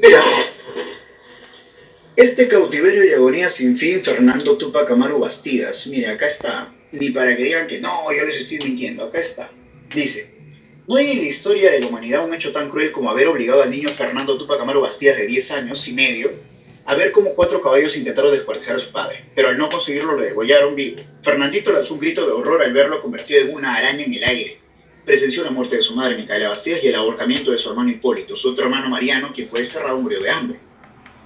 Mira, este cautiverio y agonía sin fin, Fernando Túpac Amaru Bastidas. Mira, acá está. Ni para que digan que no, yo les estoy mintiendo. Acá está. Dice: no hay en la historia de la humanidad un hecho tan cruel como haber obligado al niño Fernando Túpac Amaru Bastidas, de 10 años y medio, a ver cómo 4 caballos intentaron descuartizar a su padre, pero al no conseguirlo lo degollaron vivo. Fernandito lanzó un grito de horror al verlo convertido en una araña en el aire. Presenció la muerte de su madre Micaela Bastidas y el ahorcamiento de su hermano Hipólito. Su otro hermano Mariano, quien fue desterrado, murió de hambre.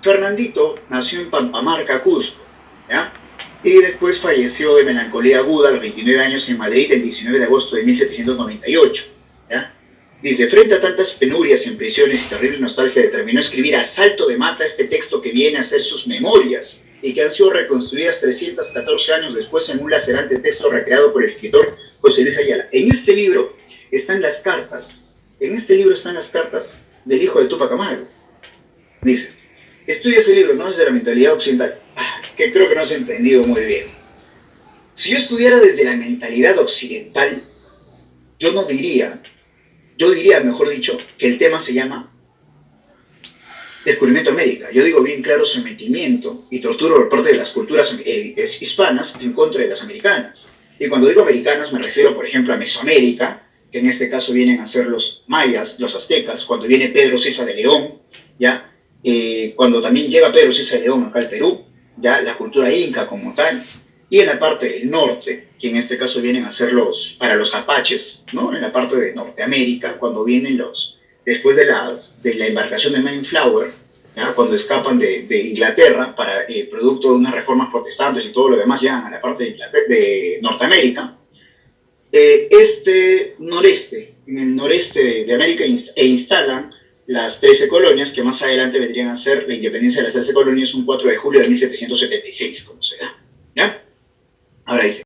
Fernandito nació en Pampamarca, Cusco, ¿ya? Y después falleció de melancolía aguda a los 29 años en Madrid el 19 de agosto de 1798. ¿Ya? Dice: frente a tantas penurias en prisiones y terrible nostalgia, determinó escribir a salto de mata este texto que viene a ser sus memorias y que han sido reconstruidas 314 años después en un lacerante texto recreado por el escritor José Luis Ayala. En este libro están las cartas, del hijo de Túpac Amaru. Dice: estudia ese libro, ¿no? Desde la mentalidad occidental, que creo que no se ha entendido muy bien. Si yo estudiara desde la mentalidad occidental, yo no diría, yo diría, mejor dicho, que el tema se llama descubrimiento de América. Yo digo bien claro: sometimiento y tortura por parte de las culturas hispanas en contra de las americanas. Y cuando digo americanas me refiero, por ejemplo, a Mesoamérica, que en este caso vienen a ser los mayas, los aztecas, cuando viene Pedro César de León, ¿ya? Cuando también llega Pedro César de León acá al Perú, ya la cultura inca como tal, y en la parte del norte, que en este caso vienen a ser para los apaches, ¿no? En la parte de Norteamérica, cuando vienen después de la embarcación de Mayflower, ¿ya? Cuando escapan de Inglaterra para producto de unas reformas protestantes y todo lo demás, llegan a la parte de Norteamérica. En el noreste de América, instalan las 13 colonias, que más adelante vendrían a ser la independencia de las 13 colonias un 4 de julio de 1776, como se da. ¿Ya? Ahora dice: